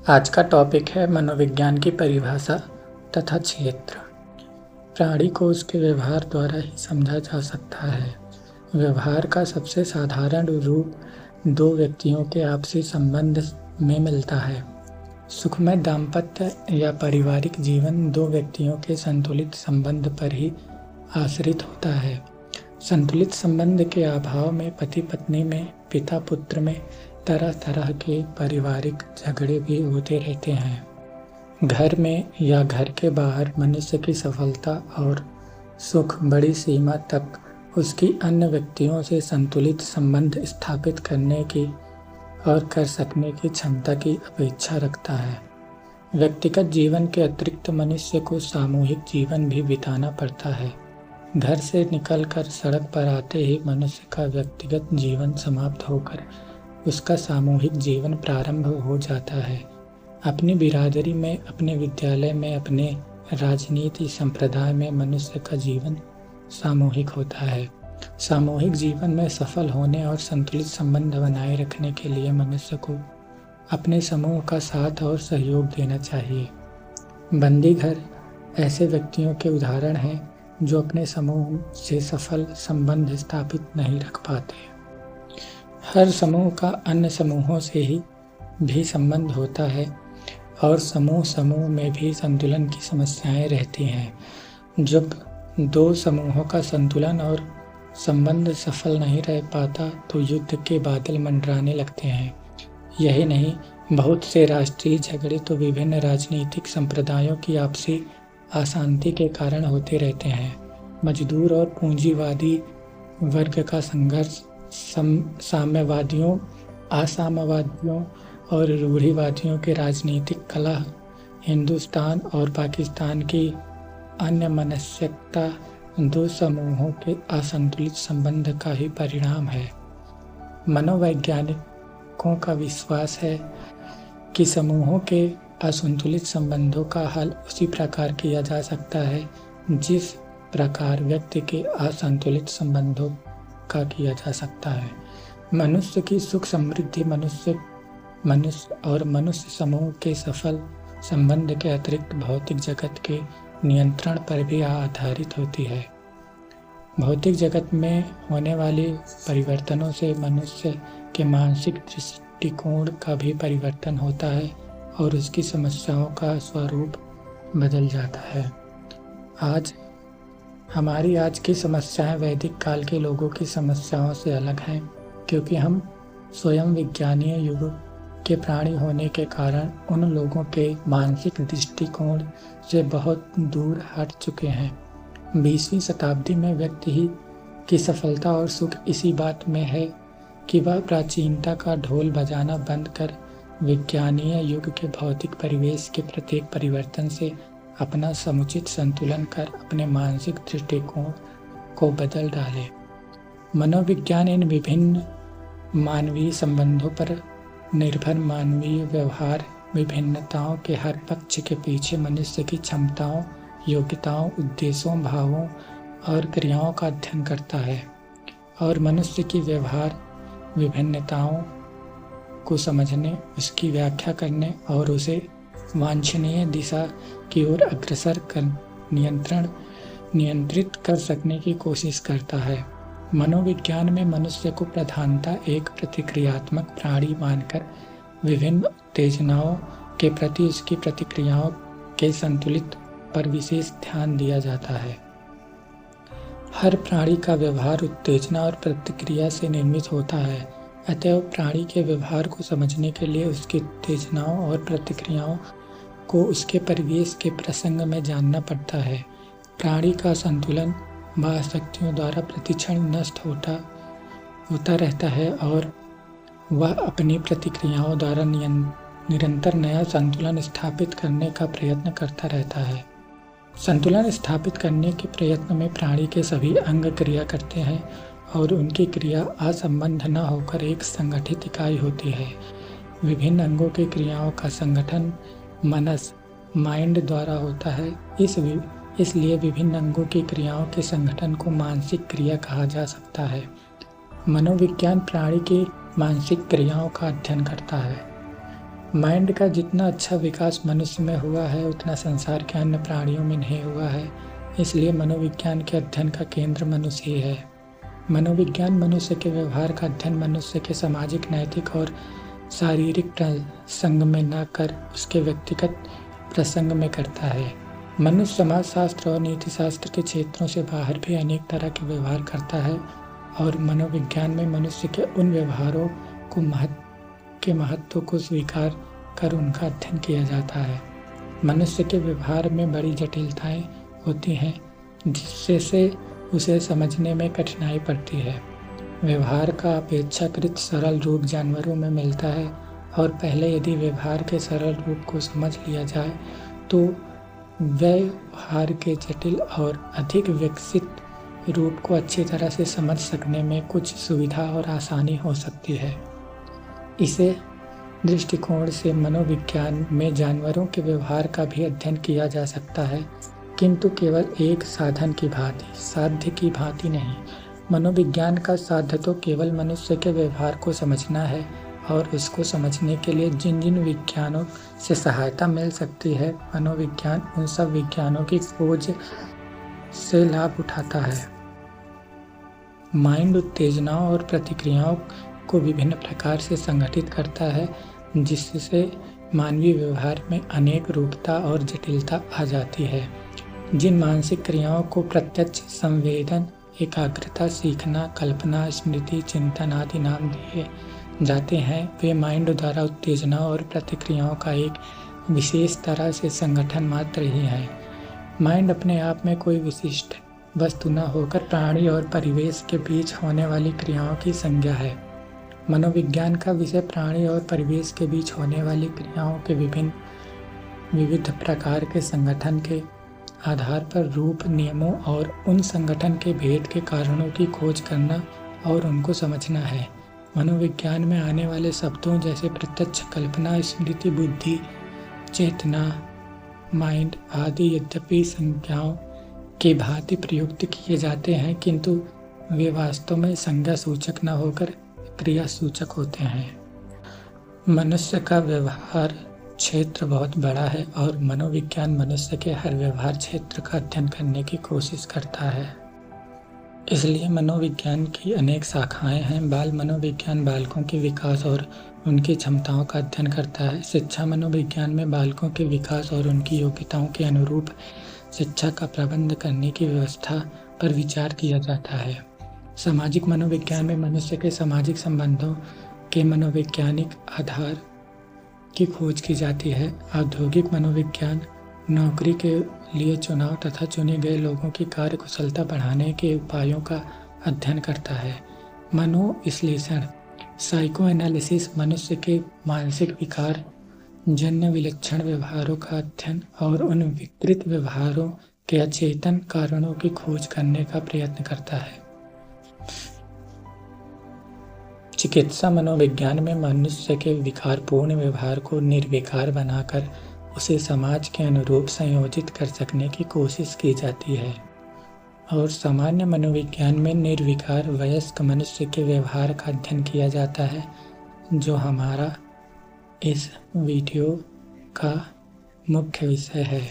आज का टॉपिक है मनोविज्ञान की परिभाषा तथा क्षेत्र। प्राणी को उसके व्यवहार द्वारा ही समझा जा सकता है। व्यवहार का सबसे साधारण रूप दो व्यक्तियों के आपसी संबंध में मिलता है। सुखमय दाम्पत्य या पारिवारिक जीवन दो व्यक्तियों के संतुलित संबंध पर ही आश्रित होता है। संतुलित संबंध के अभाव में पति पत्नी में, पिता पुत्र में तरह तरह के पारिवारिक झगड़े भी होते रहते हैं। घर में या घर के बाहर मनुष्य की सफलता और सुख बड़ी सीमा तक उसकी अन्य व्यक्तियों से संतुलित संबंध स्थापित करने की और कर सकने की क्षमता की अपेक्षा रखता है। व्यक्तिगत जीवन के अतिरिक्त मनुष्य को सामूहिक जीवन भी बिताना पड़ता है। घर से निकलकर सड़क पर आते ही मनुष्य का व्यक्तिगत जीवन समाप्त होकर उसका सामूहिक जीवन प्रारंभ हो जाता है। अपनी बिरादरी में, अपने विद्यालय में, अपने राजनीति संप्रदाय में मनुष्य का जीवन सामूहिक होता है। सामूहिक जीवन में सफल होने और संतुलित संबंध बनाए रखने के लिए मनुष्य को अपने समूह का साथ और सहयोग देना चाहिए। बंदी घर ऐसे व्यक्तियों के उदाहरण हैं जो अपने समूह से सफल संबंध स्थापित नहीं रख पाते। हर समूह का अन्य समूहों से ही भी संबंध होता है और समूह में भी संतुलन की समस्याएं रहती हैं। जब दो समूहों का संतुलन और संबंध सफल नहीं रह पाता तो युद्ध के बादल मंडराने लगते हैं। यही नहीं, बहुत से राष्ट्रीय झगड़े तो विभिन्न राजनीतिक संप्रदायों की आपसी अशांति के कारण होते रहते हैं। मजदूर और पूंजीवादी वर्ग का संघर्ष, साम्यवादियों, असाम्यवादियों और रूढ़िवादियों के राजनीतिक कलह, हिंदुस्तान और पाकिस्तान की अन्य मनस्यता दो समूहों के असंतुलित संबंध का ही परिणाम है। मनोवैज्ञानिकों का विश्वास है कि समूहों के असंतुलित संबंधों का हल उसी प्रकार किया जा सकता है जिस प्रकार व्यक्ति के असंतुलित संबंधों का किया जा सकता है। मनुष्य की सुख समृद्धि मनुष्य और मनुष्य समूह के सफल संबंध के अतिरिक्त भौतिक जगत के नियंत्रण पर भी आधारित होती है। भौतिक जगत में होने वाले परिवर्तनों से मनुष्य के मानसिक दृष्टिकोण का भी परिवर्तन होता है और उसकी समस्याओं का स्वरूप बदल जाता है। हमारी आज की समस्याएं वैदिक काल के लोगों की समस्याओं से अलग हैं, क्योंकि हम स्वयं विज्ञानीय युग के प्राणी होने के कारण उन लोगों के मानसिक दृष्टिकोण से बहुत दूर हट चुके हैं। 20वीं शताब्दी में व्यक्ति ही की सफलता और सुख इसी बात में है कि वह प्राचीनता का ढोल बजाना बंद कर विज्ञानीय युग के भौतिक परिवेश के प्रत्येक परिवर्तन से अपना समुचित संतुलन कर अपने मानसिक दृष्टिकोण को बदल डाले। मनोविज्ञान इन विभिन्न मानवीय संबंधों पर निर्भर मानवीय व्यवहार विभिन्नताओं के हर पक्ष के पीछे मनुष्य की क्षमताओं, योग्यताओं, उद्देश्यों, भावों और क्रियाओं का अध्ययन करता है और मनुष्य की व्यवहार विभिन्नताओं को समझने, उसकी व्याख्या करने और उसे वांछनीय दिशा की ओर अग्रसर कर नियंत्रित कर सकने की कोशिश करता है। मनोविज्ञान में मनुष्य को प्रधानता एक प्रतिक्रियात्मक प्राणी मानकर विभिन्न उत्तेजनाओं के प्रति उसकी प्रतिक्रियाओं के संतुलित पर विशेष ध्यान दिया जाता है। हर प्राणी का व्यवहार उत्तेजना और प्रतिक्रिया से निर्मित होता है, अतएव प्राणी के व्यवहार को समझने के लिए उसकी उत्तेजनाओं और प्रतिक्रियाओं को उसके परिवेश के प्रसंग में जानना पड़ता है। प्राणी का संतुलन बाह्य शक्तियों द्वारा प्रतिक्षण नष्ट होता रहता है और वह अपनी प्रतिक्रियाओं द्वारा निरंतर नया संतुलन स्थापित करने का प्रयत्न करता रहता है। संतुलन स्थापित करने के प्रयत्न में प्राणी के सभी अंग क्रिया करते हैं और उनकी क्रिया असंबद्ध न होकर एक संगठित इकाई होती है। विभिन्न अंगों की क्रियाओं का संगठन मनस माइंड द्वारा होता है। इसलिए विभिन्न अंगों की क्रियाओं के संगठन को मानसिक क्रिया कहा जा सकता है। मनोविज्ञान प्राणी की मानसिक क्रियाओं का अध्ययन करता है। माइंड का जितना अच्छा विकास मनुष्य में हुआ है उतना संसार के अन्य प्राणियों में नहीं हुआ है। इसलिए मनोविज्ञान के अध्ययन का केंद्र मनुष्य ही है। मनोविज्ञान मनुष्य के व्यवहार का अध्ययन मनुष्य के सामाजिक, नैतिक और शारीरिक प्रसंग में न कर उसके व्यक्तिगत प्रसंग में करता है। मनुष्य समाज शास्त्र और नीति शास्त्र के क्षेत्रों से बाहर भी अनेक तरह के व्यवहार करता है और मनोविज्ञान में मनुष्य के उन व्यवहारों को महत्व को स्वीकार कर उनका अध्ययन किया जाता है। मनुष्य के व्यवहार में बड़ी जटिलताएं होती हैं जिससे उसे समझने में कठिनाई पड़ती है। व्यवहार का अपेक्षाकृत सरल रूप जानवरों में मिलता है और पहले यदि व्यवहार के सरल रूप को समझ लिया जाए तो व्यवहार के जटिल और अधिक विकसित रूप को अच्छी तरह से समझ सकने में कुछ सुविधा और आसानी हो सकती है। इसे दृष्टिकोण से मनोविज्ञान में जानवरों के व्यवहार का भी अध्ययन किया जा सकता है, किंतु केवल एक साधन की भांति, साध्य की भांति नहीं। मनोविज्ञान का साध्य तो केवल मनुष्य के व्यवहार को समझना है और उसको समझने के लिए जिन जिन विज्ञानों से सहायता मिल सकती है, मनोविज्ञान उन सब विज्ञानों की खोज से लाभ उठाता है। माइंड उत्तेजनाओं और प्रतिक्रियाओं को विभिन्न प्रकार से संगठित करता है, जिससे मानवीय व्यवहार में अनेक रूपता और जटिलता आ जाती है। जिन मानसिक क्रियाओं को प्रत्यक्ष, संवेदन, एकाग्रता, सीखना, कल्पना, स्मृति, चिंतन आदि नाम दिए जाते हैं, वे माइंड द्वारा उत्तेजना और प्रतिक्रियाओं का एक विशेष तरह से संगठन मात्र ही है। माइंड अपने आप में कोई विशिष्ट वस्तु न होकर प्राणी और परिवेश के बीच होने वाली क्रियाओं की संज्ञा है। मनोविज्ञान का विषय प्राणी और परिवेश के बीच होने वाली क्रियाओं के विविध प्रकार के संगठन के आधार पर रूप, नियमों और उन संगठन के भेद के कारणों की खोज करना और उनको समझना है। मनोविज्ञान में आने वाले शब्दों जैसे प्रत्यक्ष, कल्पना, स्मृति, बुद्धि, चेतना, माइंड आदि यद्यपि संज्ञाओं की भांति प्रयुक्त किए जाते हैं, किंतु वे वास्तव में संज्ञा सूचक न होकर क्रिया सूचक होते हैं। मनुष्य का व्यवहार क्षेत्र बहुत बड़ा है और मनोविज्ञान मनुष्य के हर व्यवहार क्षेत्र का अध्ययन करने की कोशिश करता है। इसलिए मनोविज्ञान की अनेक शाखाएं हैं। बाल मनोविज्ञान बालकों के विकास और उनकी क्षमताओं का अध्ययन करता है। शिक्षा मनोविज्ञान में बालकों के विकास और उनकी योग्यताओं के अनुरूप शिक्षा का प्रबंध करने की व्यवस्था पर विचार किया जाता है। सामाजिक मनोविज्ञान में मनुष्य के सामाजिक संबंधों के मनोवैज्ञानिक आधार की खोज की जाती है। औद्योगिक मनोविज्ञान नौकरी के लिए चुनाव तथा चुने गए लोगों की कार्य कुशलता बढ़ाने के उपायों का अध्ययन करता है। मनोविश्लेषण साइको एनालिसिस मनुष्य के मानसिक विकार जन्य विलक्षण व्यवहारों का अध्ययन और उन विकृत व्यवहारों के अचेतन कारणों की खोज करने का प्रयत्न करता है। चिकित्सा मनोविज्ञान में मनुष्य के विकारपूर्ण व्यवहार को निर्विकार बनाकर उसे समाज के अनुरूप संयोजित कर सकने की कोशिश की जाती है। और सामान्य मनोविज्ञान में निर्विकार वयस्क मनुष्य के व्यवहार का अध्ययन किया जाता है, जो हमारा इस वीडियो का मुख्य विषय है।